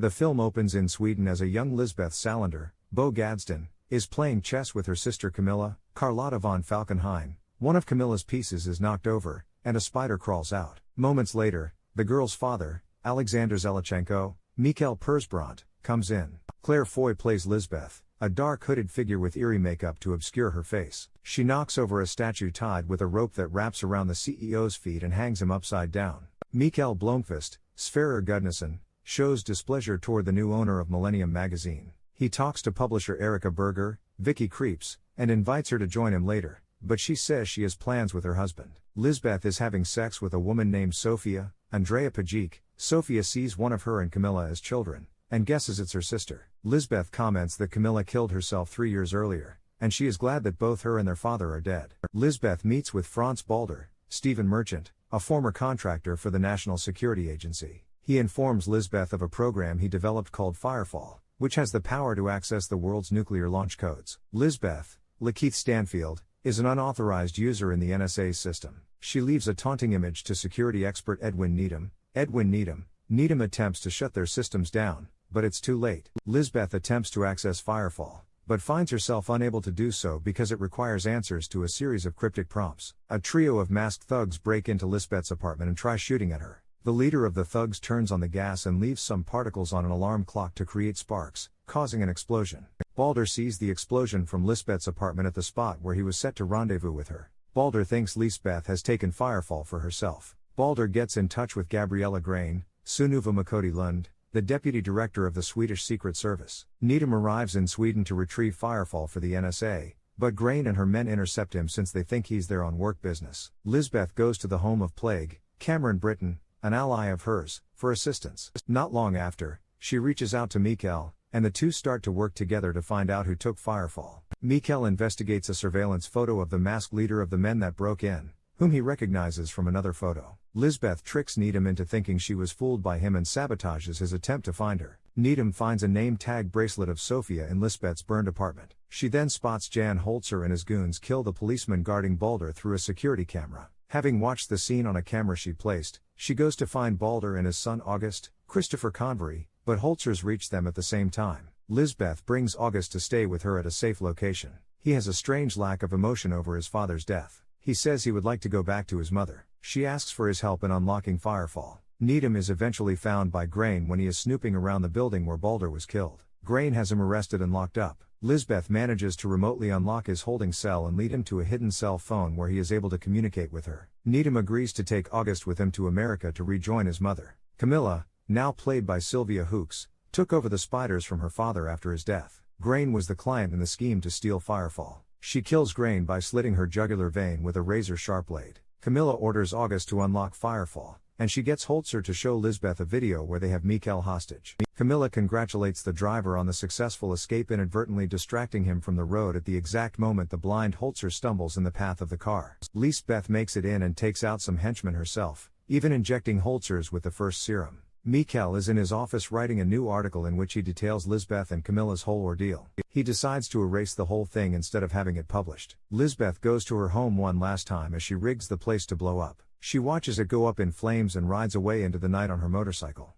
The film opens in Sweden as a young Lisbeth Salander, Beau Gadsdon, is playing chess with her sister Camilla, Carlotta Von Falkenhayn. One of Camilla's pieces is knocked over, and a spider crawls out. Moments later, the girl's father, Alexander Zelichenko, Mikhail Persbrandt, comes in. Claire Foy plays Lisbeth, a dark hooded figure with eerie makeup to obscure her face. She knocks over a statue tied with a rope that wraps around the CEO's feet and hangs him upside down. Mikael Blomqvist, Sverrir Gudnason, shows displeasure toward the new owner of Millennium magazine. He talks to publisher Erika Berger, Vicky Creeps, and invites her to join him later, but she says she has plans with her husband. Lisbeth is having sex with a woman named Sofia, Andrea Pajic. Sofia sees one of her and Camilla as children, and guesses it's her sister. Lisbeth comments that Camilla killed herself 3 years earlier, and she is glad that both her and their father are dead. Lisbeth meets with Franz Balder, Stephen Merchant, a former contractor for the National Security Agency. He informs Lisbeth of a program he developed called Firefall, which has the power to access the world's nuclear launch codes. Lisbeth, Lakeith Stanfield, is an unauthorized user in the NSA's system. She leaves a taunting image to security expert Edwin Needham. Needham attempts to shut their systems down, but it's too late. Lisbeth attempts to access Firefall, but finds herself unable to do so because it requires answers to a series of cryptic prompts. A trio of masked thugs break into Lisbeth's apartment and try shooting at her. The leader of the thugs turns on the gas and leaves some particles on an alarm clock to create sparks, causing an explosion. Balder sees the explosion from Lisbeth's apartment at the spot where he was set to rendezvous with her. Balder thinks Lisbeth has taken Firefall for herself. Balder gets in touch with Gabriella Grain, Sunuva Makoti Lund, the deputy director of the Swedish Secret Service. Needham arrives in Sweden to retrieve Firefall for the NSA, but Grain and her men intercept him since they think he's there on work business. Lisbeth goes to the home of Plague, Cameron Britton, an ally of hers, for assistance. Not long after, she reaches out to Mikael, and the two start to work together to find out who took Firefall. Mikael investigates a surveillance photo of the masked leader of the men that broke in, whom he recognizes from another photo. Lisbeth tricks Needham into thinking she was fooled by him and sabotages his attempt to find her. Needham finds a name tag bracelet of Sofia in Lisbeth's burned apartment. She then spots Jan Holzer and his goons kill the policeman guarding Balder through a security camera. Having watched the scene on a camera she placed, she goes to find Balder and his son August, Christopher Convery, but Holzer's reach them at the same time. Lisbeth brings August to stay with her at a safe location. He has a strange lack of emotion over his father's death. He says he would like to go back to his mother. She asks for his help in unlocking Firefall. Needham is eventually found by Grain when he is snooping around the building where Balder was killed. Grain has him arrested and locked up. Lisbeth manages to remotely unlock his holding cell and lead him to a hidden cell phone where he is able to communicate with her. Needham agrees to take August with him to America to rejoin his mother. Camilla, now played by Sylvia Hoeks, took over the spiders from her father after his death. Grain was the client in the scheme to steal Firefall. She kills Grain by slitting her jugular vein with a razor-sharp blade. Camilla orders August to unlock Firefall, and she gets Holzer to show Lisbeth a video where they have Mikael hostage. Camilla congratulates the driver on the successful escape, inadvertently distracting him from the road at the exact moment the blind Holzer stumbles in the path of the car. Lisbeth makes it in and takes out some henchmen herself, even injecting Holzer's with the first serum. Mikael is in his office writing a new article in which he details Lisbeth and Camilla's whole ordeal. He decides to erase the whole thing instead of having it published. Lisbeth goes to her home one last time as she rigs the place to blow up. She watches it go up in flames and rides away into the night on her motorcycle.